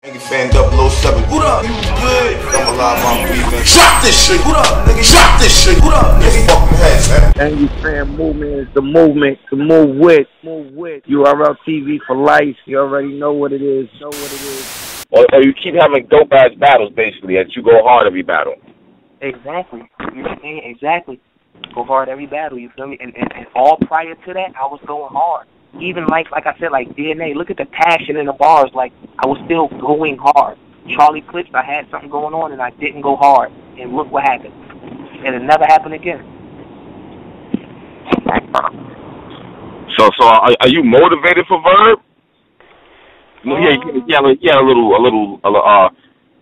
Nigga fan 007. What up? You good? I'm alive, I'm breathing. Drop this shit. What up, nigga? Drop this shit. What up, nigga? Fucking head, man. Angry Fan Movement is the movement to move with. URL TV for life. You already know what it is. Or you keep having dope ass battles, basically, that you go hard every battle. Exactly. You know what I mean? Exactly. Go hard every battle, you feel me? And all prior to that, I was going hard. Even like I said, like DNA, look at the passion in the bars. Like, I was still going hard. Charlie Clips, I had something going on, and I didn't go hard. And look what happened. And it never happened again. So are you motivated for Verb? Yeah,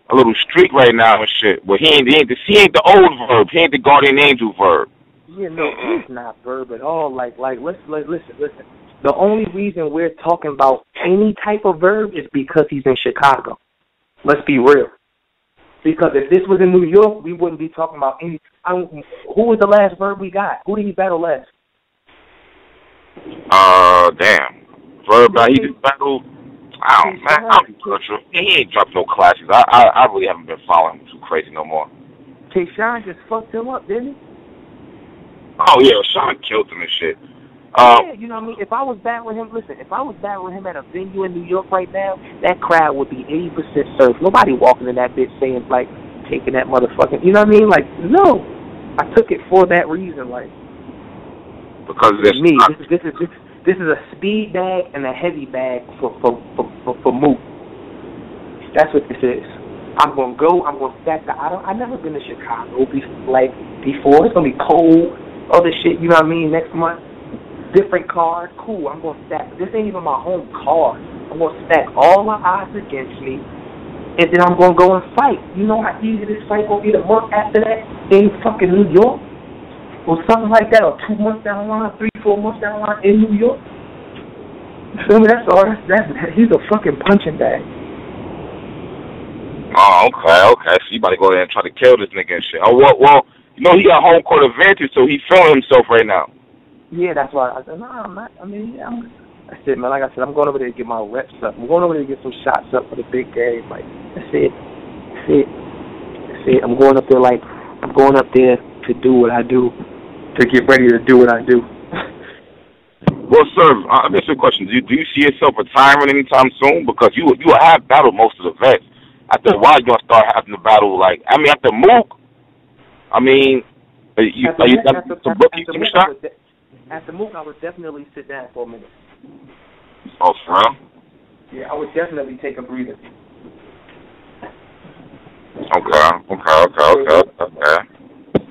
a little streak right now and shit. But he ain't the old Verb. He ain't the Guardian Angel Verb. Yeah, no, he's not Verb at all. Like listen. The only reason we're talking about any type of Verb is because he's in Chicago. Let's be real. Because if this was in New York, we wouldn't be talking about any. Who was the last Verb we got? Who did he battle last? Damn. Verb, he just battled. I don't know. He ain't dropped no classics. I really haven't been following him too crazy no more. Tayshawn just fucked him up, didn't he? Oh, yeah, Sean killed him and shit. Yeah, you know what I mean? If I was battling him, at a venue in New York right now, that crowd would be 80% surf. Nobody walking in that bitch saying, like, taking that motherfucking, you know what I mean? Like, no. I took it for that reason, like. Because this me, this is a speed bag and a heavy bag for Mook. That's what this is. I'm gonna stack the. I've never been to Chicago before. It's gonna be cold, other shit. You know what I mean? Next month, different card. Cool. I'm gonna stack. This ain't even my home card. I'm gonna stack all my odds against me, and then I'm gonna go and fight. You know how easy this fight gonna be the month after that in fucking New York, or something like that, or 2 months down the line, 3-4 months down the line in New York. You feel me? That's all. He's a fucking punching bag. Oh, okay. So you about to go there and try to kill this nigga and shit. Oh, well, you know he got home court advantage, so he's feeling himself right now. Yeah, that's why I said, no, I'm not. I mean, that's it, man. Like I said, I'm going over there to get my reps up. I'm going over there to get some shots up for the big game. Like, that's it. I'm going up there to do what I do, to get ready to do what I do. Well, sir, let me ask you a question. Do you see yourself retiring anytime soon? Because you have battled most of the vets. After a while, you're going to start having to battle, after Mook, After Mook, I would definitely sit down for a minute. Oh, for real? Yeah, I would definitely take a breather. Okay.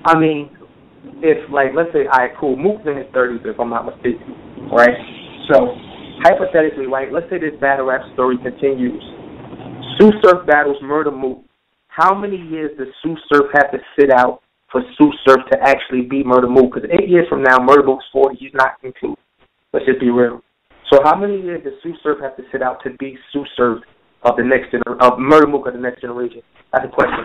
I mean, if, let's say, all right, cool, Mook's in his 30s, if I'm not mistaken, right? So, hypothetically, right, let's say this battle rap story continues. Tsu Surf battles Murder Mook. How many years does Tsu Surf have to sit out for Tsu Surf to actually beat Murder Mook? Because 8 years from now, Murder Mook's 40, he's not into. Let's just be real. So how many years does Tsu Surf have to sit out to beat Tsu Surf of Murder Mook of the next generation? That's a question.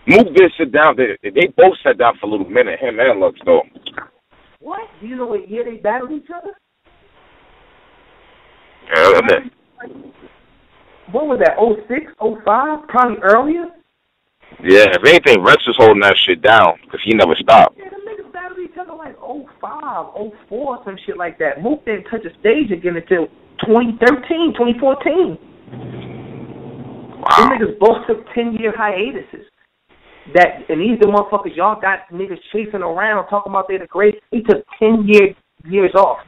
Mook did sit down. They both sat down for a little minute, him and Lux, though. What? Do you know what year they battled each other? Yeah, that's it. What was that, 06, 05? Probably earlier? Yeah, if anything, Rex was holding that shit down because he never stopped. Yeah, the niggas battled each other like 05, 04, some shit like that. Mook didn't touch a stage again until 2013, 2014. Wow. These niggas both took 10-year hiatuses. And these the motherfuckers y'all got niggas chasing around talking about they're the great. He took 10 years off.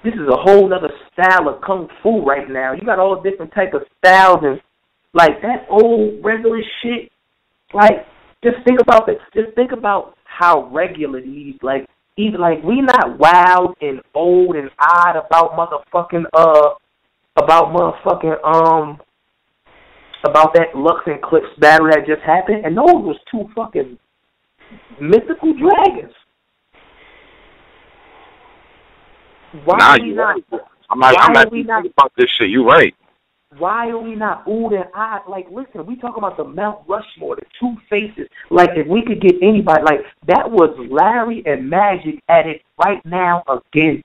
This is a whole other style of kung fu right now. You got all different type of styles and that old regular shit. Just think about it. Just think about how regular these we not wild and old and odd about that Lux and Clips battle that just happened, and those was two fucking mythical dragons. Why are we not about this shit. You right. Why are we not ooh and ah? Listen, we talking about the Mount Rushmore, the two faces. If we could get anybody, that was Larry and Magic at it right now again.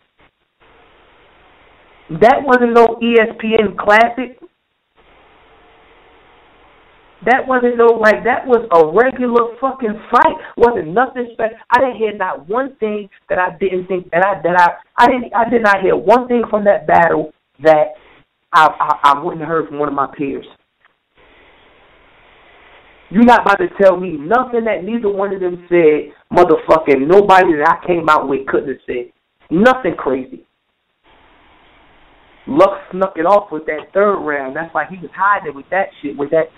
That wasn't no ESPN classic. That wasn't no, like, that was a regular fucking fight. Wasn't nothing special. I didn't hear not one thing that I didn't think, I did not hear one thing from that battle that I wouldn't have heard from one of my peers. You're not about to tell me nothing that neither one of them said, motherfucking nobody that I came out with couldn't have said. Nothing crazy. Luck snuck it off with that third round. That's why he was hiding with that shit, with that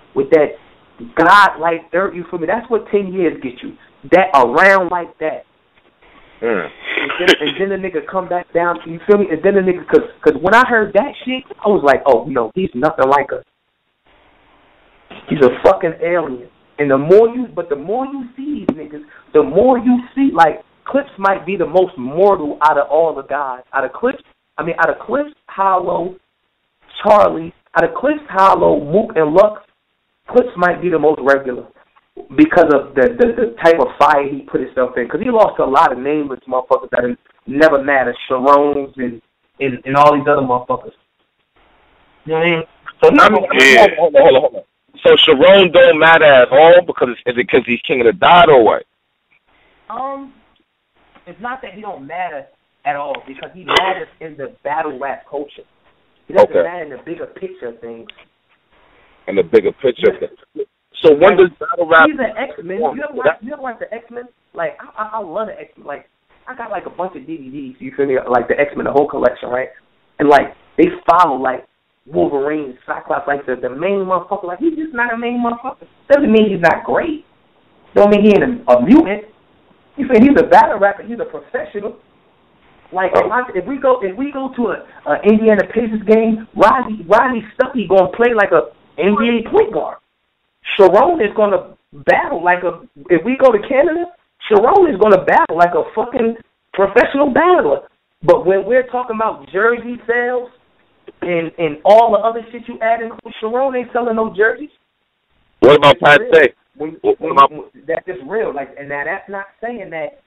God-like third. You feel me? That's what 10 years get you. That a round like that. And then the nigga come back down. You feel me? And then the nigga, cause when I heard that shit, I was like, oh no, he's nothing like us. He's a fucking alien. And the more you see these niggas, the more you see, like, Clips might be the most mortal out of all the guys. Out of Clips, Hollow, Charlie, out of Clips, Hollow, Mook, and Lux, Clips might be the most regular because of the type of fire he put himself in. Because he lost a lot of nameless motherfuckers that never matter, Sharones and all these other motherfuckers. You know what I mean? So hold on. So Sharon don't matter at all is it because he's king of the dot or what? It's not that he don't matter at all, because he matters in the battle rap culture. He doesn't matter in the bigger picture of things. In the bigger picture of things. So when does battle rap... He's an X-Men. You ever watch the X-Men? Like, I love the X-Men. Like, I got, like, a bunch of DVDs, you feel me? Like, the X-Men, the whole collection, right? And, like, they follow, like, Wolverine, Cyclops, like, the main motherfucker. Like, he's just not a main motherfucker. Doesn't mean he's not great. Don't mean he ain't a mutant. You say he's a battle rapper, he's a professional. Like, if we go to a Indiana Pacers game, Rodney Stuckey gonna play like a NBA point guard. Sharon is gonna battle like if we go to Canada, Sharon is gonna battle like a fucking professional battler. But when we're talking about jersey sales and all the other shit you add in, Sharon ain't selling no jerseys. What about Pat Say? That's just real. Like, and now that's not saying that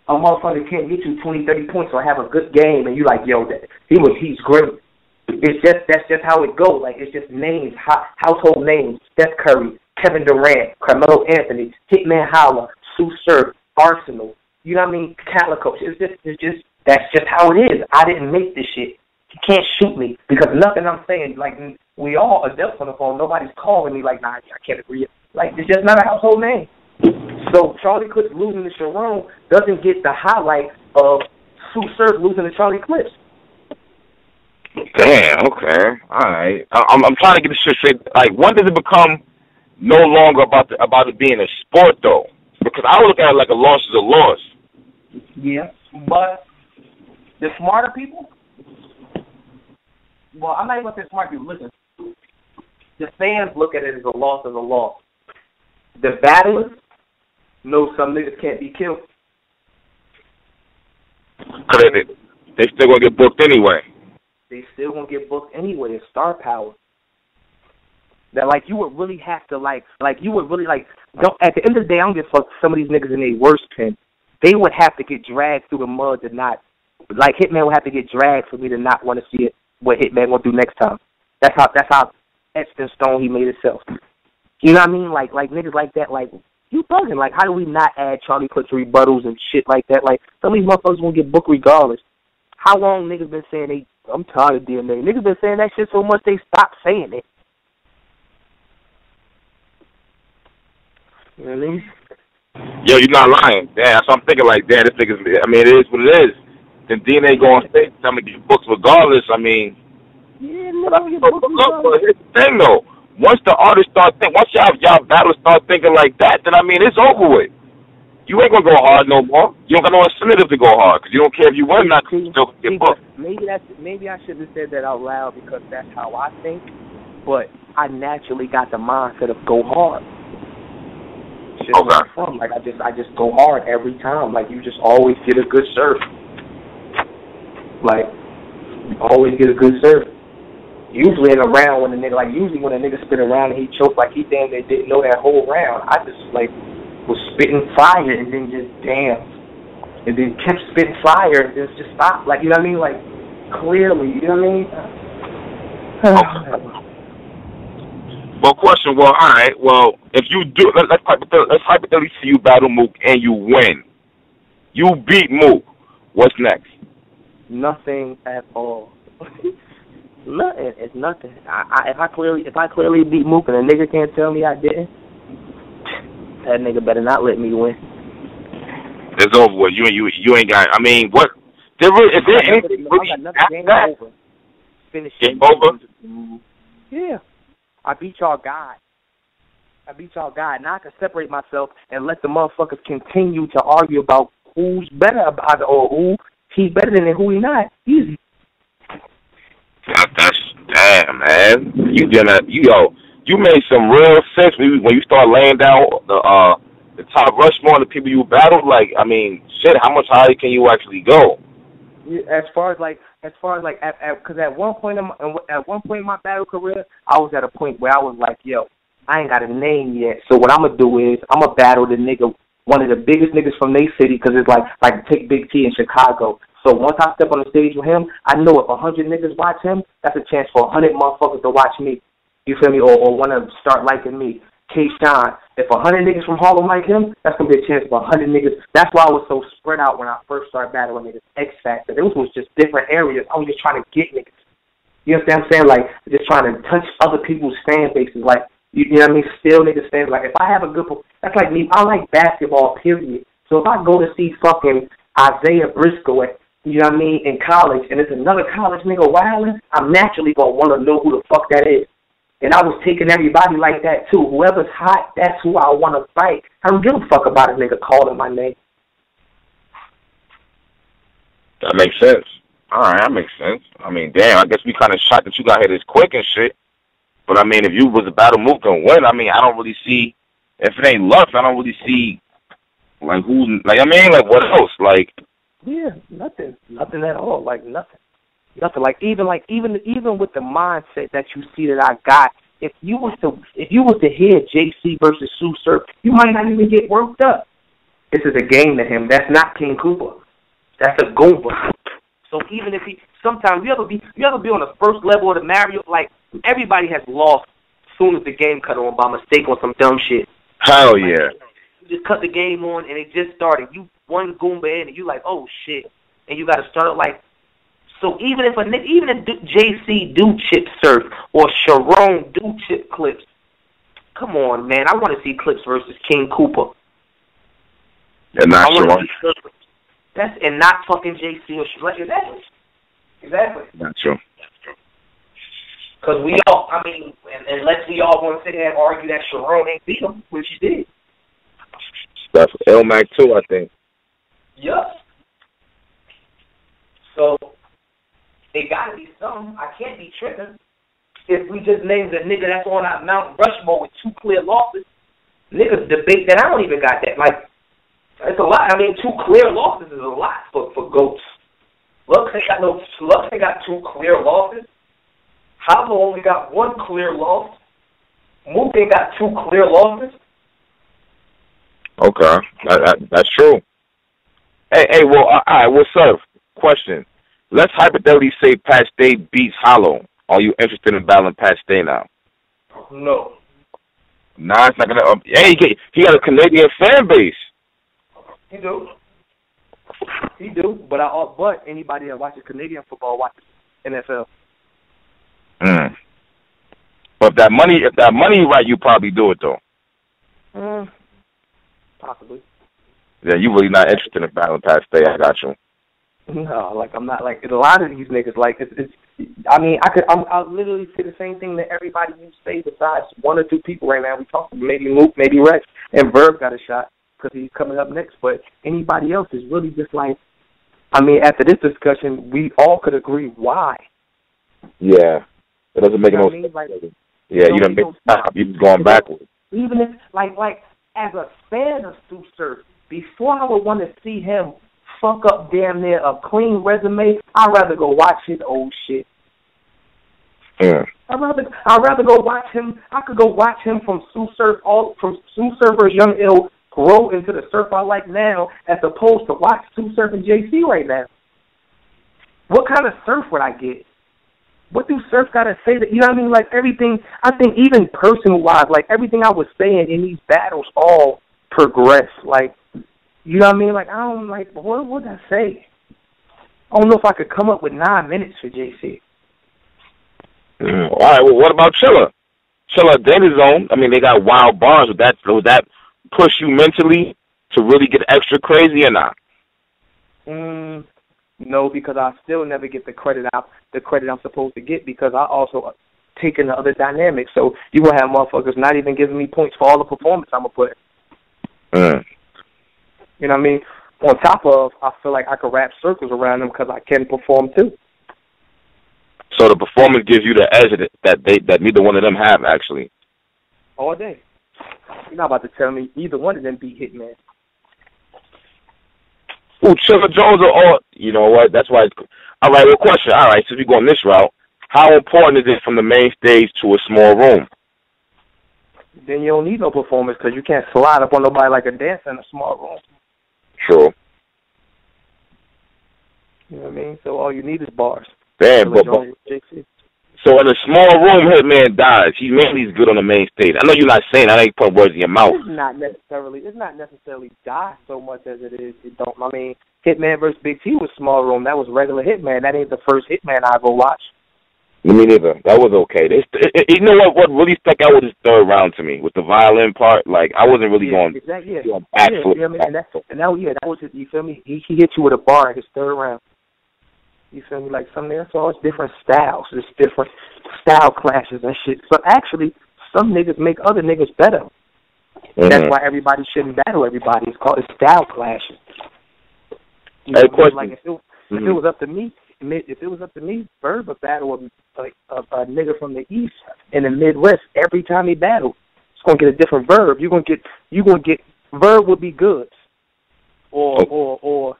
a motherfucker can't get you 20, 30 points or have a good game and you like, yo, he's great. That's just how it goes. Like, it's just names, household names. Steph Curry, Kevin Durant, Carmelo Anthony, Hitman Holla, Tsu Surf, Arsenal. You know what I mean? Calico. That's just how it is. I didn't make this shit. You can't shoot me because nothing I'm saying, like, we all adults on the phone. Nobody's calling me like, nah, I can't agree. Like, it's just not a household name. So Charlie Clips losing to Sharon doesn't get the highlight of Tsu Surf losing to Charlie Clips. Damn, okay. All right. I'm trying to get this shit straight. Like, when does it become no longer about it being a sport, though? Because I look at it like a loss is a loss. Yeah, but the smarter people, well, I'm not even going to say smart people. Listen, the fans look at it as a loss. The battlers know some niggas can't be killed. Cause they still gonna get booked anyway. They still gonna get booked anyway. It's star power. That, like, you would really have to, like you would really, like, don't, at the end of the day, I don't give a fuck some of these niggas in their worst pen. They would have to get dragged through the mud to not, like, Hitman would have to get dragged for me to not want to see it, what Hitman gonna do next time. That's how etched in stone he made himself. You know what I mean? Like niggas like that, like, you bugging. Like, how do we not add Charlie Clips rebuttals and shit like that? Like, some of these motherfuckers gonna get booked regardless. How long niggas been saying I'm tired of DNA? Niggas been saying that shit so much they stopped saying it. You know what I mean? Yo, you're not lying. Yeah, that's what I'm thinking. Like, damn, this nigga's, I mean, it is what it is. Then DNA go on stage, I'm gonna get books regardless. I mean, yeah, but here's the thing though. Once the artists start thinking, once y'all battles start thinking like that, then I mean, it's over with. You ain't gonna go hard no more. You don't got no incentive to go hard because you don't care if you win or not. You still get booked. Maybe I shouldn't have said that out loud because that's how I think. But I naturally got the mindset of go hard. It's just where I'm from. Like, I just go hard every time. Like, you just always get a good serve. Like, you always get a good serve. Usually in a round when a nigga spin around and he choked, like, he damn near didn't know that whole round. I just, like, was spitting fire and then just damn. and then kept spitting fire and just stopped. Like, you know what I mean? Like, clearly, you know what I mean? Well, question. Well, all right. Well, if you do, let's hypothetically see you battle Mook and you win. You beat Mook. What's next? Nothing at all. Nothing. It's nothing. If I clearly beat Mook and a nigga can't tell me I didn't, that nigga better not let me win. It's over with. You ain't got. I mean, what? Is there anything really after that? Over. Finish Game over. Yeah. I beat y'all God. Now I can separate myself and let the motherfuckers continue to argue about who's better about it or who he's better than and who he not. Easy. That's damn, man. You made some real sense when you start laying down the top Rushmore and the people you battled. Like, I mean, shit. How much higher can you actually go? Yeah, as far as because at one point in my battle career, I was at a point where I was like, yo, I ain't got a name yet. So what I'm gonna do is I'm gonna battle the nigga, one of the biggest niggas from their city, because it's like take Big T in Chicago. So once I step on the stage with him, I know if 100 niggas watch him, that's a chance for 100 motherfuckers to watch me. You feel me? Or want to start liking me. K-Shine, if 100 niggas from Harlem like him, that's going to be a chance for 100 niggas. That's why I was so spread out when I first started battling niggas. X Factor. It was just different areas. I was just trying to get niggas. You understand what I'm saying? Like, just trying to touch other people's fan bases. Like, you know what I mean? Still niggas fans. Like, if I have a good, that's like me. I like basketball, period. So if I go to see fucking Isaiah Briscoe at, you know what I mean, in college, and it's another college nigga wilding, I'm naturally going to want to know who the fuck that is. And I was taking everybody like that, too. Whoever's hot, that's who I want to fight. I don't give a fuck about a nigga calling my name. That makes sense. All right, that makes sense. I mean, damn, I guess we kind of shocked that you got hit as quick and shit. But, I mean, if you was a battle Mook and win, I mean, I don't really see, if it ain't luck, I don't really see, like, who, like, I mean, like, what else? Like, yeah, nothing. Nothing at all. Like, nothing. Nothing. Like even with the mindset that you see that I got, if you was to hear JC versus Tsu Surf, you might not even get worked up. This is a game to him. That's not King Cooper. That's a Goomba. So even if sometimes you ever be on the first level of the Mario, like everybody has lost as soon as the game cut on by mistake on some dumb shit. Hell yeah. You just cut the game on and it just started. You one Goomba in and you like, oh shit, and you got to start like. So even if JC do chip surf or Sharon do chip clips, come on, man. I want to see Clips versus King Cooper. And not Sharon. That's and not fucking JC or Sharon. Exactly. Not true. Because we all, I mean, unless we all want to sit there and argue that Sharon ain't beat him, which she did. That's L-Mac too, I think. Yup. So. It gotta be something. I can't be tripping. If we just named a nigga that's on our Mount Rushmore with 2 clear losses, niggas debate that I don't even got that. Like, it's a lot. I mean, 2 clear losses is a lot for goats. Lux ain't got 2 clear losses. Hollow only got 1 clear loss. Mook ain't got 2 clear losses. Okay, that's true. Hey, well, all right, what's up? Question. Let's hypothetically say Pat Stay beats Hollow. Are you interested in battling Pat Stay now? No. Nah, it's not gonna. Hey, he got a Canadian fan base. He do. But anybody that watches Canadian football watches NFL. But if that money right, you probably do it though. Possibly. Yeah, you really not interested in battling Pat Stay. I got you. No, like I'm not. Like a lot of these niggas, like it's. I mean, I'll literally say the same thing that everybody you say besides 1 or 2 people right now. We talked maybe Mook, maybe Rex, and Verb got a shot because he's coming up next. But anybody else is really just like. I mean, after this discussion, we all could agree why. Yeah, it doesn't make no sense. Like, yeah, you don't make stop. You're just going backwards. Even if, like as a fan of Tsu Surf, before I would want to see him fuck up damn near a clean resume, I'd rather go watch his old shit. Yeah. I'd rather go watch him. I could go watch him from Tsu Surf, from Tsu Surfer's Young Ill grow into the surf I like now as opposed to watch Tsu Surf and JC right now? What kind of surf would I get? What do surf got to say? That, you know what I mean? Like, everything, I think even personal-wise, like, everything I was saying in these battles all progressed. Like, you know what I mean? Like, I don't, like, what would I say? I don't know if I could come up with 9 minutes for JC. All right, well, what about Chilla? Chilla Danger Zone, I mean, they got wild bars. Would that push you mentally to really get extra crazy or not? No, because I still never get the credit I'm supposed to get because I also take in the other dynamics. So you will have motherfuckers not even giving me points for all the performance I'm going to put. You know what I mean? On top of, I feel like I could wrap circles around them because I can perform too. So the performance gives you the edge that neither one of them have, actually. All day. You're not about to tell me either one of them beat Hitman. Ooh, Chilla Jones are all, you know what, that's why. All right, well, question. All right, since we go on this route, how important is it from the main stage to a small room? Then you don't need no performance because you can't slide up on nobody like a dancer in a small room. True. You know what I mean? So all you need is bars. Damn, so in a small room, Hitman dies. He mainly is good on the main stage. I know you're not saying that. I ain't putting words in your mouth. It's not necessarily die so much as it is. It don't. I mean, Hitman versus Big T was small room. That was regular Hitman. That ain't the first Hitman I go watch. Me neither. That was okay. You know what really stuck out with his third round to me with the violin part. Like I wasn't really going backflip. Yeah, that was it. You feel me? He hit you with a bar in his third round. You feel me? Like some there's all different styles. There's different style clashes and shit. So actually, some niggas make other niggas better. That's why everybody shouldn't battle everybody. It's called style clashes. Hey, question. Like if it was up to me, Verb would battle a nigga from the East in the Midwest every time he battled. It's gonna get a different Verb. You gonna get Verb would be goods, or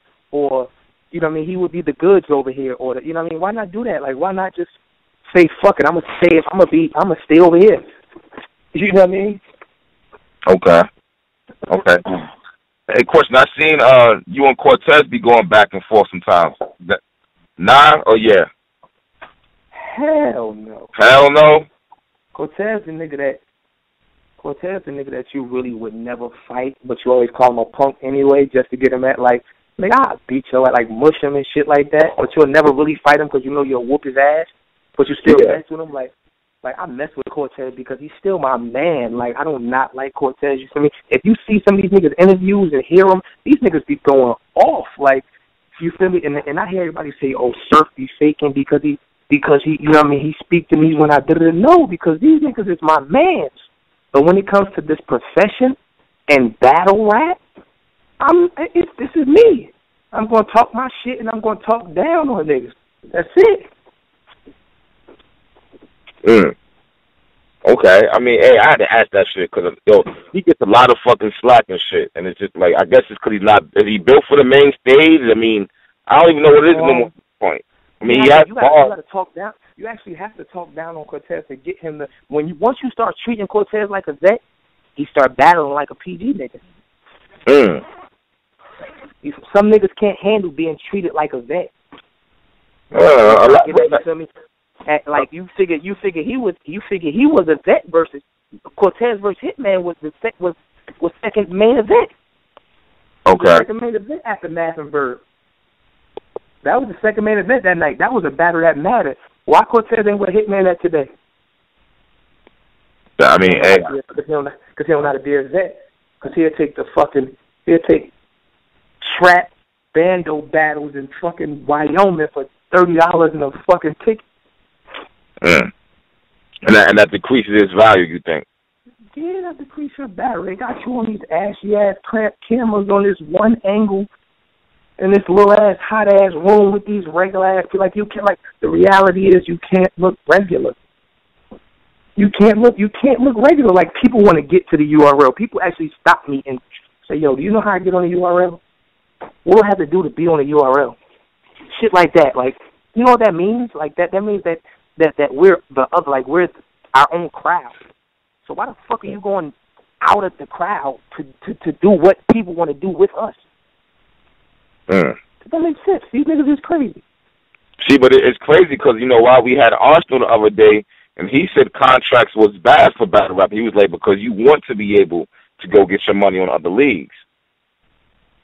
you know what I mean? He would be the goods over here, or you know what I mean? Why not do that? Like, why not just say fuck it? I'm gonna stay over here. You know what I mean? Okay. Hey, question. I seen you and Cortez be going back and forth sometimes. Nah or yeah? Hell no. Hell no. Cortez the nigga that you really would never fight, but you always call him a punk anyway, just to get him at like. Like, I'll beat you, like mush him and shit like that, but you'll never really fight him because you know you'll whoop his ass, but you still mess with him. Like I mess with Cortez because he's still my man. Like, I do not like Cortez. You feel me? If you see some of these niggas' interviews and hear them, these niggas be going off. Like, you feel me? And I hear everybody say, oh, Surf be faking because he, you know what I mean, he speak to me when I didn't know, because these niggas is my mans. But when it comes to this profession and battle rap, this is me. I'm going to talk my shit and I'm going to talk down on niggas. That's it. Okay. I mean, hey, I had to ask that shit because, he gets a lot of fucking slack and shit. And it's just like, I guess it's because is he built for the main stage? I mean, I don't even know what it is no more at this point. I mean, you got to talk down. You actually have to talk down on Cortez to get him to, once you start treating Cortez like a vet, he start battling like a PG nigga. Some niggas can't handle being treated like a vet. Like you figure he was a vet versus Cortez versus Hitman was second main event. Okay. Second main event after Math and Verb. That was the second main event that night. That was a battle that mattered. Why Cortez ain't with Hitman at today? I mean, hey, because he don't know how to be a vet. Because he'll take trap bando battles in fucking Wyoming for $30 in a fucking ticket. And that decreases its value, you think? Yeah, that decreases your battle. They got you on these ashy ass cameras on this one angle in this little ass hot ass room with these regular ass. Like you can't. Like the reality is, you can't look regular. You can't look regular. Like people want to get to the URL. People actually stop me and say, "Yo, do you know how I get on the URL? What do I have to do to be on the URL?" Shit like that. Like, you know what that means? Like that means that we're the other. Like we're our own crowd. So why the fuck are you going out of the crowd to do what people want to do with us. That makes sense. These niggas is crazy. See, but it's crazy because, you know, while we had Arsenal the other day, and he said contracts was bad for battle rap, he was like, because you want to be able to go get your money on other leagues.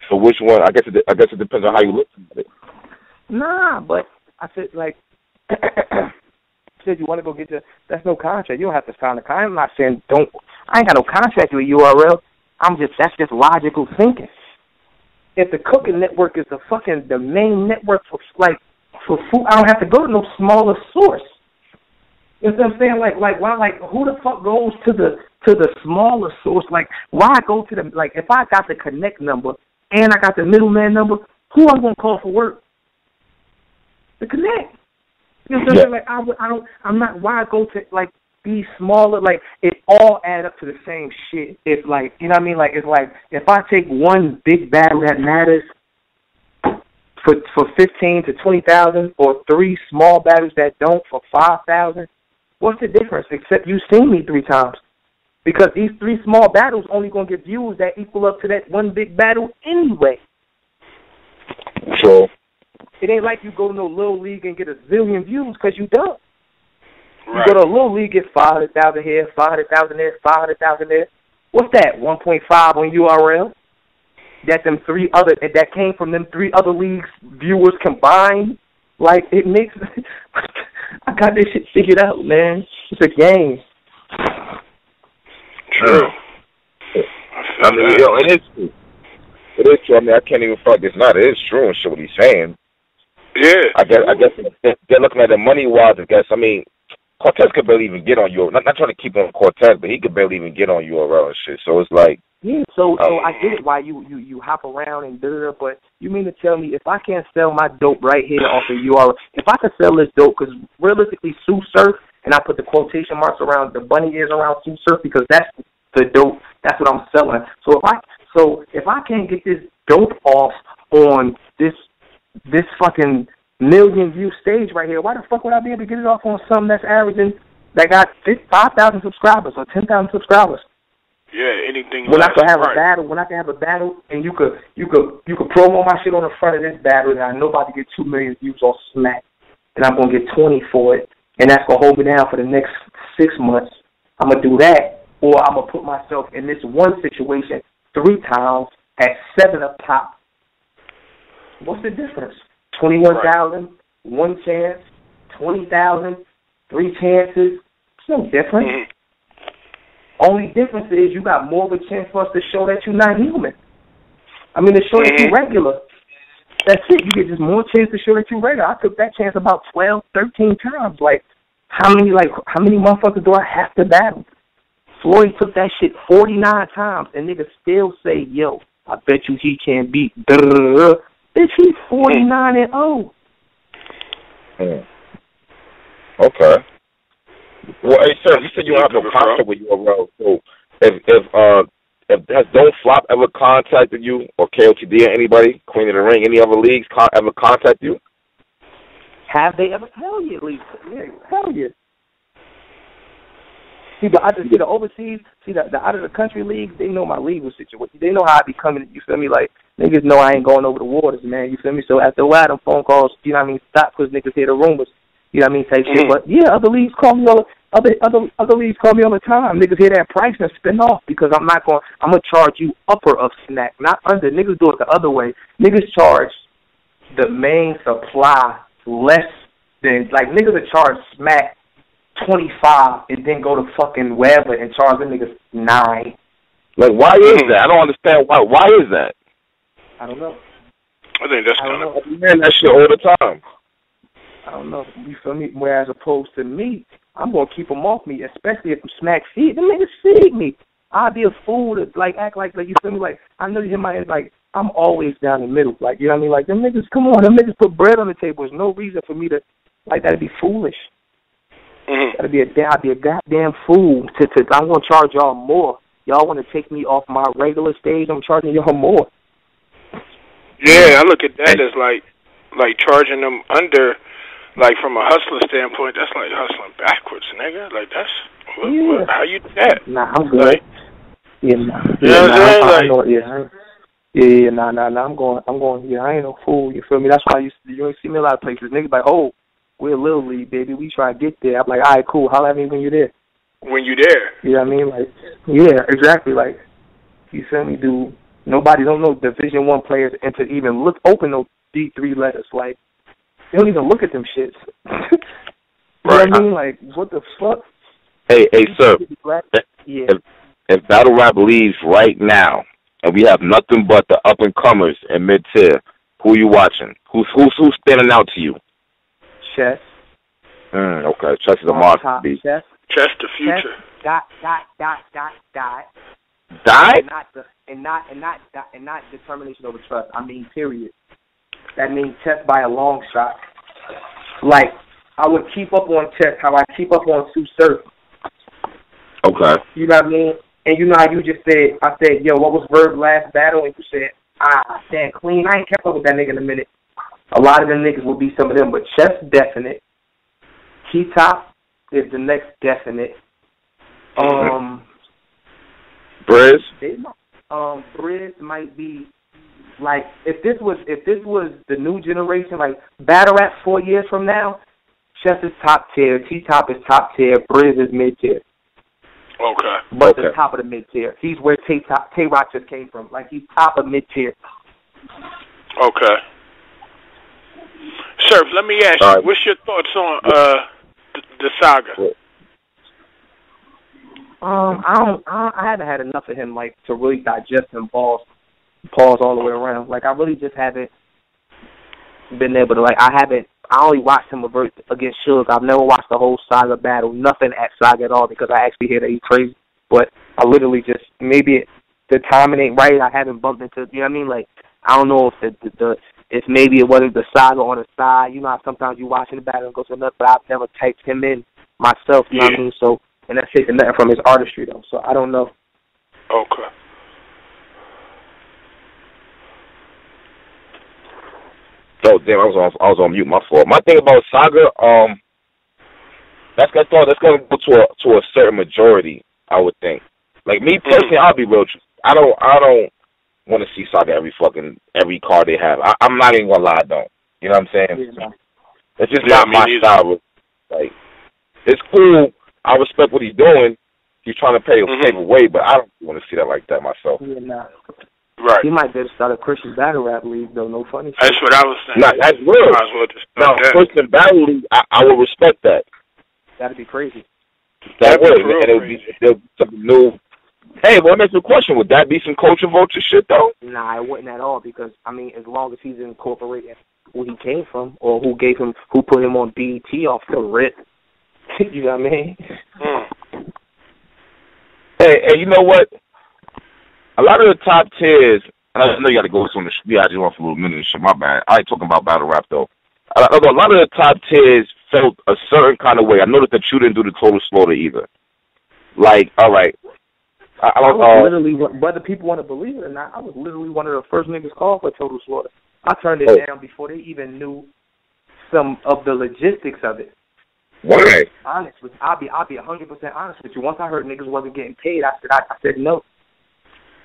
So which one? I guess it depends on how you look at it. Nah, but I said, like, said you want to go get your, that's no contract. You don't have to sign a contract. I'm not saying I ain't got no contract with URL. That's just logical thinking. If the Cooking Network is the main network for food, I don't have to go to no smaller source. You know what I'm saying? Who the fuck goes to the smaller source? Like, why go to the, like, if I got the connect number and I got the middleman number, who I'm gonna call for work? The connect. You know what I'm saying? Like, I'm not. Why go to like these smaller? Like, it all add up to the same shit. It's like, you know what I mean? Like, it's like if I take one big battle that matters for 15 to 20,000, or three small battles that don't for 5,000. What's the difference? Except you've seen me 3 times. Because these 3 small battles only going to get views that equal up to that one big battle anyway. Sure. It ain't like you go to no little league and get a zillion views, because you don't. Right. You go to a little league, get 500,000 here, 500,000 there, 500,000 there. What's that? 1.5 on URL? That came from them 3 other leagues viewers combined. Like, it makes. I got this shit figured out, man. It's a game. True. I mean, yo, it is true. It is true. I mean, I can't even fuck it's not. It is true and shit what he's saying. Yeah. I guess they're looking at it money-wise, I guess. I mean, Cortez could barely even get on URL. Not trying to keep on Cortez, but he could barely even get on URL and shit. So it's like. Yeah, so I get it why you hop around and do it, but you mean to tell me if I can't sell my dope right here off of URL, if I could sell this dope, because realistically Tsu Surf, and I put the quotation marks around the bunny ears around Tsu Surf because that's the dope, that's what I'm selling. So if I can't get this dope off on this fucking million view stage right here, why the fuck would I be able to get it off on something that's averaging, that got 5,000 subscribers or 10,000 subscribers? Yeah, anything. When I could have a battle, and you could promo my shit on the front of this battle, and I know about to get 2 million views on Smack, and I'm gonna get 20 for it, and that's gonna hold me down for the next 6 months. I'm gonna do that, or I'm gonna put myself in this one situation 3 times at 7 up top. What's the difference? 21,000, 1 chance, 20,000, 3 chances. It's no different. Mm-hmm. Only difference is you got more of a chance for us to show that you're not human. I mean, to show that you're regular. That's it. You get just more chance to show that you're regular. I took that chance about 12, 13 times. Like, how many motherfuckers do I have to battle? Floyd took that shit 49 times, and niggas still say, yo, I bet you he can't beat. Bitch, he's 49-0. Okay. Well, hey, sir, you said you don't have no contract with URL. So if has Don't Flop ever contacted you, or KOTD or anybody, Queen of the Ring, any other leagues ever contact you? Have they ever? Hell yeah, Lisa. Yeah, hell yeah. See, the overseas, the out of the country leagues, they know my legal situation. They know how I be coming. You feel me? Like, niggas know I ain't going over the waters, man. You feel me? So after a while, them phone calls, you know what I mean, stop, because niggas hear the rumors. You know what I mean? Type shit. But yeah, other leagues call me other leagues call me all the time. Niggas hear that price and spin off, because I'm gonna charge you upper of Snack, not under. Niggas do it the other way. Niggas charge the main supply less than, like, niggas will charge Smack 25 and then go to fucking wherever and charge them niggas 9. Like, why is that? I don't understand why. Why is that? I don't know. I think that's kind of. I'm hearing that shit all the time. I don't know. You feel me? Whereas opposed to me, I'm gonna keep them off me, especially if Smack feed them niggas feed me. I'd be a fool to like act like you feel me? Like, I know you hear my, like, I'm always down the middle. Like, you know what I mean? Like, them niggas, come on, them niggas put bread on the table. There's no reason for me to, like, that'd be foolish. I'd be a goddamn fool to I'm gonna charge y'all more. Y'all want to take me off my regular stage? I'm charging y'all more. Yeah, I look at that as like charging them under. Like, from a hustler standpoint, that's like hustling backwards, nigga. Like, that's how you do that? Nah, I'm good. Yeah, nah. Yeah, nah. I know. Yeah. Yeah, nah. I'm going. Yeah, I ain't no fool. You feel me? That's why you ain't see me a lot of places. Niggas like, oh, we're Little League, baby. We try to get there. I'm like, all right, cool. Holla at me when you're there. When you there. You know what I mean? Like, yeah, exactly. Like, you feel me, dude? Nobody don't know Division I players and to even open those D3 letters. Like, they don't even look at them shits. You know what I mean? Like, what the fuck? Hey, sir. Yeah. If Battle Rap leaves right now, and we have nothing but the up and comers and mid tier, who you watching? Who's standing out to you? Chess. Okay, Chess is a monster beast. Chess the future. Dot. Die? And not determination over trust. I mean, period. That means Chess by a long shot. Like, I would keep up on Chess how I keep up on Tsu Surf. Okay. You know what I mean? And you know how you just said, I said, yo, what was Verb last battle? And you said, stand clean. I ain't kept up with that nigga in a minute. A lot of them niggas will be some of them, but Chess definite. T-Top is the next definite. Briz? Briz might be, like, if this was the new generation, like, Battle Rap 4 years from now, Chess is top tier, T-Top is top tier, Briz is mid tier. Okay. But the top of the mid tier. He's where Tay-Rock just came from. Like, he's top of mid tier. Okay. Surf, let me ask you, what's your thoughts on the saga? I haven't had enough of him, like, to really digest him, pause all the way around. Like, I really just haven't been able to, like, I only watched him revert against Suge. I've never watched the whole Saga battle, nothing at Saga at all, because I actually hear that he's crazy. But I literally just, maybe the timing ain't right, I haven't bumped into, you know what I mean? Like, I don't know if if maybe it wasn't the Saga on the side. You know how sometimes you watching the battle and go to nuts, but I've never typed him in myself, you know what I mean? So, and that's taking nothing from his artistry, though, so I don't know. Okay. Oh damn! I was on mute. My fault. My thing about Saga, that's going to go to a certain majority. I would think. Like me personally, I'll be real. I don't want to see Saga every card they have. I'm not even gonna lie, I don't. You know what I'm saying? Yeah. It's just not my style. Like, it's cool. I respect what he's doing. He's trying to pave a way, but I don't want to see that like that myself. Yeah, nah. Right. He might just start a Christian battle rap league, though. No funny shit. That's what I was saying. Nah, that's real. Now, Christian battle league, I will respect that. That'd be crazy. That would, and it would be something new. Hey, well, that's the question. Would that be some culture vulture shit, though? Nah, it wouldn't at all, because, I mean, as long as he's incorporating where he came from, or who put him on BET off the rip. You know what I mean? Hey, you know what? A lot of the top tiers, and I know you got to go on the I just went for a little minute and shit, my bad. I ain't talking about battle rap, though. A lot of the top tiers felt a certain kind of way. I noticed that you didn't do the Total Slaughter either. Like, all right. I was literally, whether people want to believe it or not, I was literally one of the first niggas called for Total Slaughter. I turned it down before they even knew some of the logistics of it. Why? I'll be 100% honest with you. Once I heard niggas wasn't getting paid, I said no.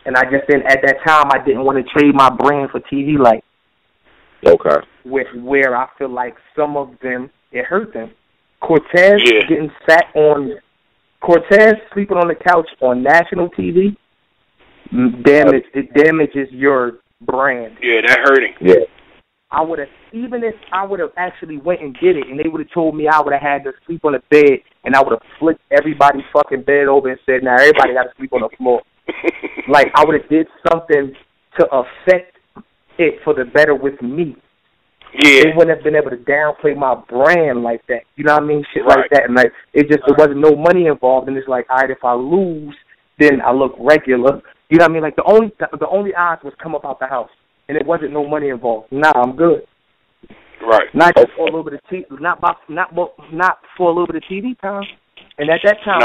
And I just said at that time I didn't want to trade my brand for TV light. Okay. Where I feel like some of them, it hurt them. Cortez getting sat on, Cortez sleeping on the couch on national TV, it damages your brand. Yeah, that hurting. Yeah. I would have, even if I would have actually went and did it, and they would have told me I would have had to sleep on the bed, and I would have flipped everybody's fucking bed over and said, now everybody got to sleep on the floor. Like, I would have did something to affect it for the better with me. Yeah. They wouldn't have been able to downplay my brand like that. You know what I mean? Shit like that. And, like, there wasn't no money involved, and it's like, all right, if I lose, then I look regular. You know what I mean? Like, the only odds was come up out the house. And it wasn't no money involved. Nah, I'm good. Right. Not just for a little bit of TV, not for a little bit of TV time. And at that time,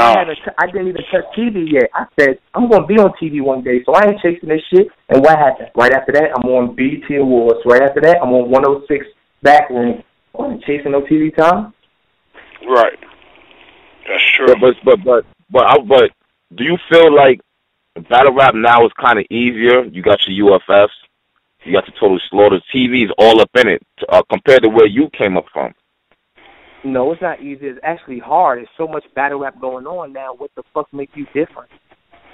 I didn't even touch TV yet. I said I'm gonna be on TV one day, so I ain't chasing this shit. And what happened? Right after that, I'm on BET Awards. Right after that, I'm on 106 Backroom. I wasn't chasing no TV time. Right. That's true. But do you feel like battle rap now is kind of easier. You got your UFFs, you got the Total Slaughter. TV is all up in it compared to where you came up from. No, it's not easy. It's actually hard. There's so much battle rap going on now. What the fuck makes you different?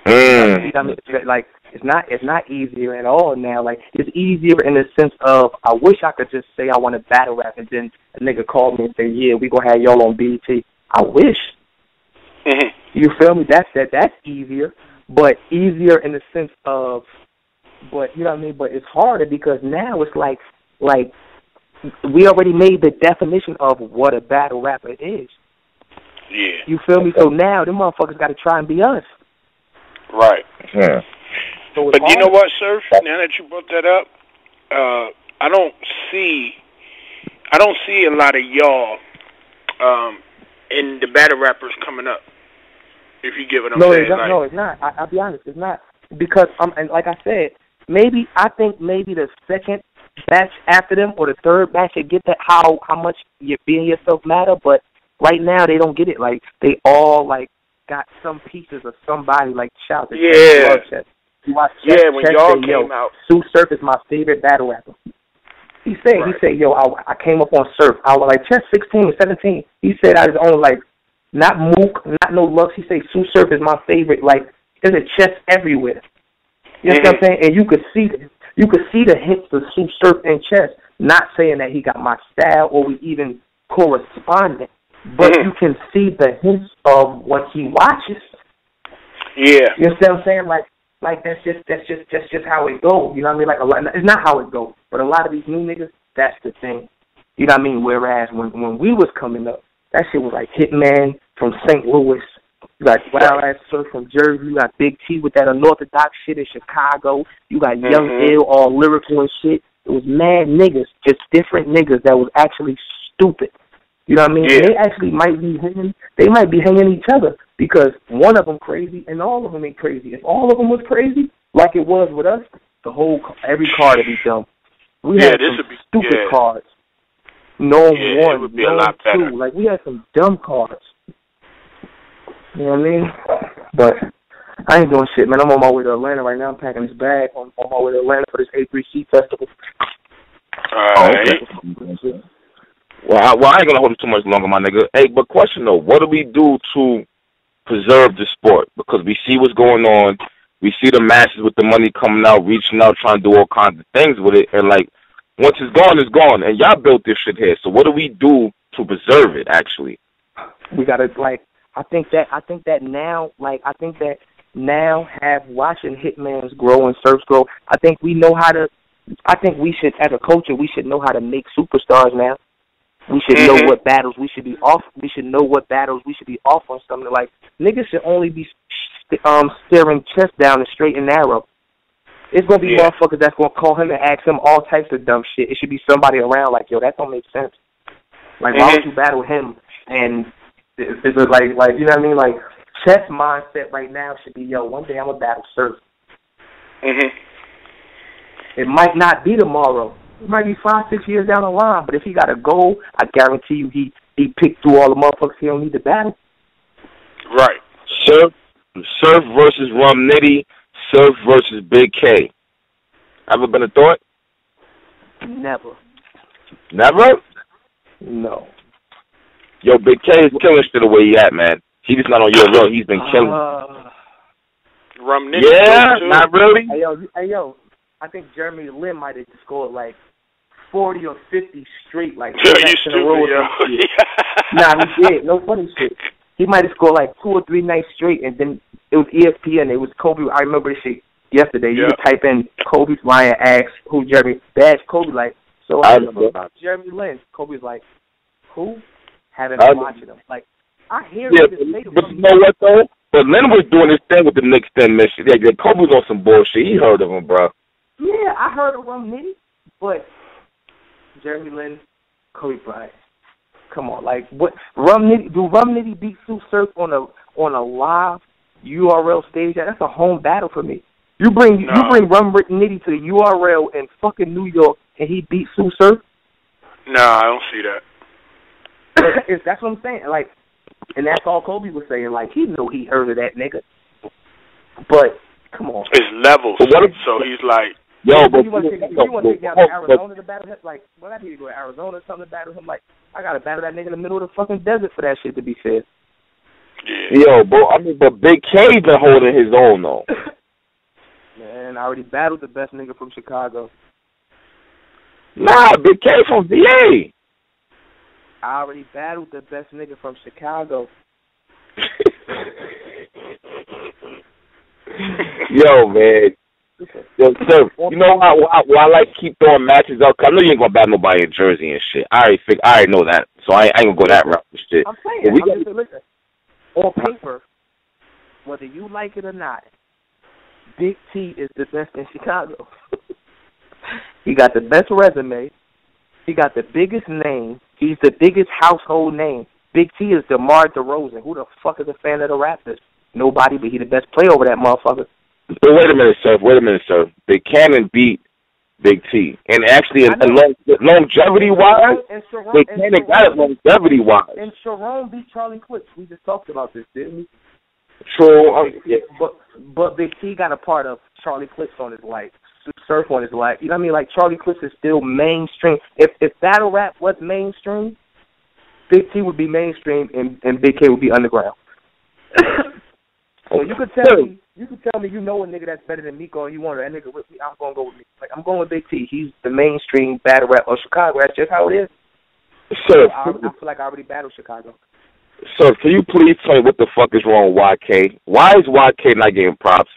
I mean, like, it's not easier at all now. Like, it's easier in the sense of I wish I could just say I want to battle rap and then a nigga call me and say, yeah, we gonna have y'all on BT. I wish. Mm-hmm. You feel me? That's easier, but easier in the sense of, but you know what I mean. But it's harder because now it's like we already made the definition of what a battle rapper is. Yeah. You feel me? So now them motherfuckers got to try and be us. Right. Yeah. So but you know what, Surf? Now that you brought that up, I don't see a lot of y'all in the battle rappers coming up. If you get what I'm saying. No, it's not. I'll be honest, it's not because and like I said, I think maybe the second batch after them or the third batch should get that how much you being yourself matter, but right now they don't get it. Like they all like got some pieces of somebody like shout. Yeah. Chess. When y'all came out, Tsu Surf is my favorite battle rapper. He said, yo, I came up on Surf. I was like, Chess 16, 17. He said I was on like, not Mook, not no Lux. He said Tsu Surf is my favorite. Like, there's a Chess everywhere. You know what I'm saying? And you could see the hits of Tsu Surf and Chess. Not saying that he got my style or we even corresponded, but you can see the hints of what he watches. Yeah. You know what I'm saying? Like that's just how it goes. You know what I mean? Like it's not how it goes, but a lot of these new niggas, that's the thing. You know what I mean? Whereas when we was coming up, that shit was like Hitman from St. Louis. You got Wild Ass Surf from Jersey. You got Big T with that unorthodox shit in Chicago. You got Young Ill, all lyrical and shit. It was mad niggas, just different niggas that was actually stupid. You know what I mean? Yeah. They actually might be hanging each other because one of them crazy and all of them ain't crazy. If all of them was crazy, like it was with us, every card would be dumb. We had some stupid cards. No one, it would be no a lot better. two. Like we had some dumb cards. You know what I mean? But I ain't doing shit, man. I'm on my way to Atlanta right now. I'm packing this bag on my way to Atlanta for this A3C festival. Okay. Well, I ain't gonna hold it too much longer, my nigga. Hey, but question though, what do we do to preserve the sport? Because we see what's going on, we see the masses with the money coming out, reaching out, trying to do all kinds of things with it, and like once it's gone, and y'all built this shit here. So what do we do to preserve it? Actually, we gotta I think that now have watching Hitmans grow and Surfs grow. I think we should, as a culture, we should know how to make superstars now. We should know what battles we should be off. We should know what battles we should be offering. Something like niggas should only be staring chest down and straight and narrow. It's gonna be motherfuckers that's gonna call him and ask him all types of dumb shit. It should be somebody around like, yo, that don't make sense. Like, why would you battle him? And it's like you know what I mean? Like, chess mindset right now should be, yo, one day I'm gonna battle Surf. It might not be tomorrow. It might be 5-6 years down the line, but if he got a goal, I guarantee you he picked through all the motherfuckers he don't need to battle. Right. Surf versus Rum Nitty, Surf versus Big K. Ever been a thought? Never. Never? No. Yo, Big K is killing shit the way he at, man. He just not on your road. He's been killing. Rum Nitty. Yeah, not really. Hey yo, I think Jeremy Lin might have scored like 40 or 50 straight, like you stupid, yo. Nah, he did. No funny shit. He might have scored like 2 or 3 nights straight, and then it was ESPN. It was Kobe. I remember this shit yesterday. You could type in Kobe Bryant asks who Jeremy. Bash Kobe like. So I remember about Jeremy Lin. Kobe's like, who? Haven't been watching him. Like, I hear but you know what though? But Lin was doing his thing with the Knicks then mission. Yeah, Kobe was on some bullshit. He heard of him, bro. Yeah, I heard of Rum Nitty, but Jeremy Lin, Kobe Bryant. Come on, like what? Rum Nitty beat Tsu Surf on a live URL stage? That's a home battle for me. You bring Rum Nitty to the URL in fucking New York, and he beat Tsu Surf? No, I don't see that. That's what I'm saying. Like, and that's all Kobe was saying. Like, he knew he heard of that nigga. But Come on. It's levels. So he's like, yo, but you want to take me out to Arizona to battle him? Like, well, I need to go to Arizona or something to battle him. Like, I got to battle that nigga in the middle of the fucking desert for that shit to be fair. Yeah. Yo, bro, I mean, but Big K's been holding his own, though. Man, I already battled the best nigga from Chicago. Nah, Big K from VA. I already battled the best nigga from Chicago. Yo, man. Yo, sir, you know why I like keep throwing matches up? 'Cause I know you ain't gonna battle nobody in Jersey and shit. I already know that, so I ain't gonna go that route and shit. I'm saying, listen. On paper, whether you like it or not, Big T is the best in Chicago. He got the best resume. He got the biggest name. He's the biggest household name. Big T is DeMar DeRozan. Who the fuck is a fan of the Raptors? Nobody, but he the best player over that motherfucker. But wait a minute, sir. Big Cannon beat Big T. And actually, longevity-wise, Big Cannon got it longevity-wise. And Sharon beat Charlie Clips. We just talked about this, didn't we? True. Yeah. But Big T got a part of Charlie Clips on his life. Tsu Surf on his life. You know what I mean? Like, Charlie Clips is still mainstream. If battle rap was mainstream, Big T would be mainstream and Big K would be underground. So you could tell me you know a nigga that's better than Miko and you want that nigga with me, I'm gonna go with me. Like, I'm going with Big T. He's the mainstream battle rap of Chicago. That's just how it is. Sir, I feel like I already battled Chicago. Sir, can you please tell me what the fuck is wrong with YK? Why is YK not getting props?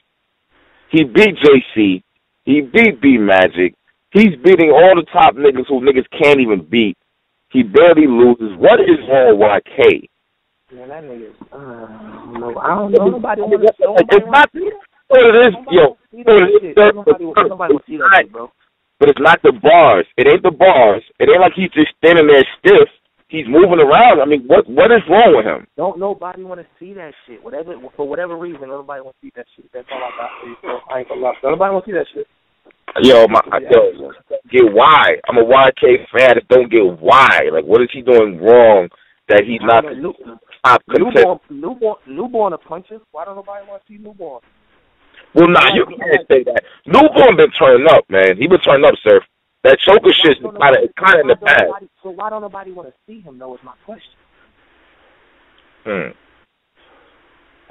He beat JC. He beat B Magic. He's beating all the top niggas who niggas can't even beat. He barely loses. What is wrong with YK? Man, that nigga, I don't know. Nobody wants to see that shit, bro. But it's not the bars. It ain't the bars. It ain't like he's just standing there stiff. He's moving around. I mean, what is wrong with him? Don't nobody want to see that shit. For whatever reason, nobody want to see that shit. That's all I got for you. So I ain't gonna lie. Nobody want to see that shit. Yo, get why? I'm a YK fan. I just don't get why. Like, what is he doing wrong that he's not top contender? Newborn a puncher. Why don't nobody want to see Newborn? Well, nah, you can't say that. Newborn been turning up, man. He been turning up, sir. That choker shit's kind of in the past. So why don't nobody want to see him, though, is my question.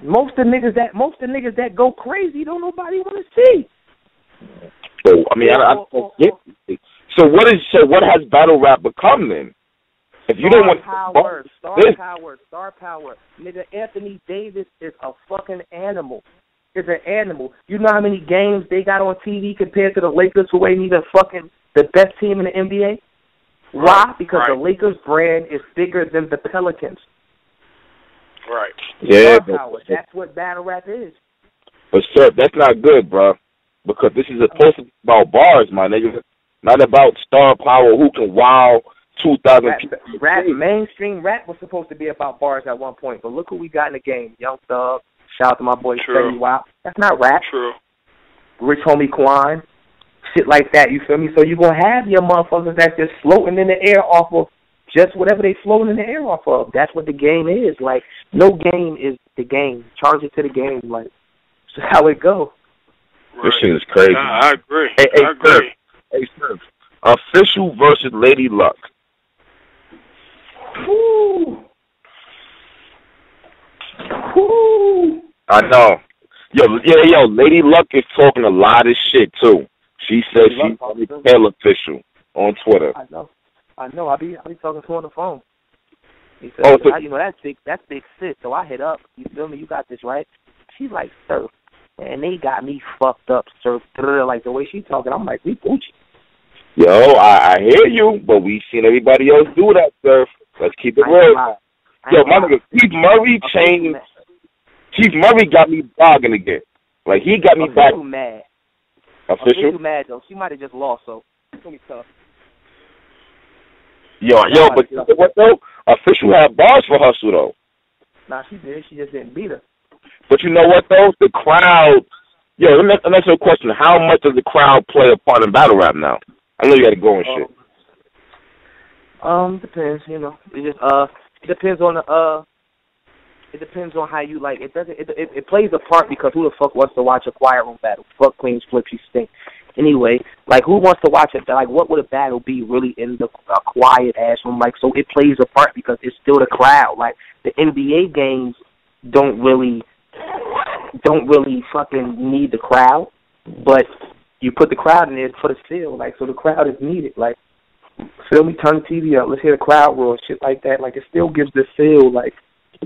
Most of the niggas that go crazy don't nobody want to see. So I mean, I don't get it. So what has battle rap become then? If you don't want star power, nigga, Anthony Davis is a fucking animal. Is an animal. You know how many games they got on TV compared to the Lakers, who ain't even fucking the best team in the NBA? Why? Because the Lakers brand is bigger than the Pelicans. Right. Yeah. That's what battle rap is. But sir, that's not good, bro. Because this is supposed to be about bars, my nigga. Not about star power who can wow 2,000 people. Mainstream rap was supposed to be about bars at one point, but look who we got in the game. Young Thug. Shout out to my boy Freddie Wild. That's not rap. True. Rich Homie Quan. Shit like that, you feel me? So you're going to have your motherfuckers that's just floating in the air off of just whatever they floating in the air off of. That's what the game is. Like, no game is the game. Charge it to the game. Like, that's how it go. Right. This shit is crazy. Nah, I agree. I agree. Hey, Surf. Official versus Lady Luck. Woo. Woo. I know. Yo, Lady Luck is talking a lot of shit too. She said she's hell official on Twitter. I know. I be talking to her on the phone. He said, that's big sis. So I hit up. You feel me? You got this, right? She's like, Surf. And they got me fucked up, Surf. Like the way she talking, I'm like, we Gucci. Yo, I hear you, but we seen everybody else do that, Surf. Let's keep it real. Yo, my nigga, Keith Murray changed. Keith Murray got me blogging again. Like, he got me back. Mad. Official? Mad, though. She might have just lost, so it's going to be tough. Yo, but you know what, though? Official had bars for Hustle, though. Nah, she did. She just didn't beat her. But you know what, though? The crowd... Yo, let me ask you a question. How much does the crowd play a part in battle rap now? I know you got to go and shit. Depends, you know. It just, depends on It depends on how you like. It doesn't. It plays a part because who the fuck wants to watch a quiet room battle? Fuck Queen's Flips, you stink. Anyway, like who wants to watch it? Like what would a battle be really in the quiet ass room? Like so, it plays a part because it's still the crowd. Like the NBA games don't really fucking need the crowd, but you put the crowd in there for the feel. Like so, the crowd is needed. Like feel me? Turn the TV up. Let's hear the crowd roar, shit like that. Like it still gives the feel. Like.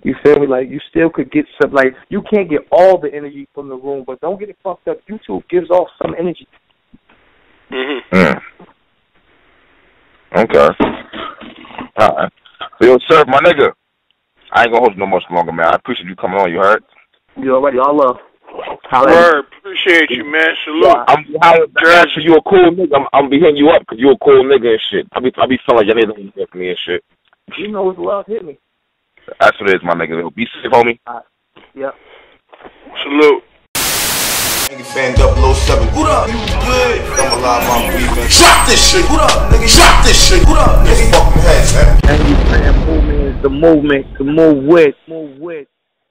You feel me? Like, you still could get some, like, you can't get all the energy from the room, but don't get it fucked up. YouTube gives off some energy. Okay. All right. So, yo, Surf, my nigga, I ain't gonna hold you no much longer, man. I appreciate you coming on, you heard? You already, all love. Verb, appreciate you, man. Salute. So you a cool nigga. I'm be hitting you up because you a cool nigga and shit. I be feeling like y'all niggas don't for me and shit. You know it's love, hit me. That's what it is, my nigga. Be safe, homie. Yep. Salute. Nigga fan 007. What up? You good? I'm alive, I'm breathing. Shot this shit. What up, nigga? Shot this shit. What up, nigga? Fucking heads, man. And you fan movement is the movement to move with.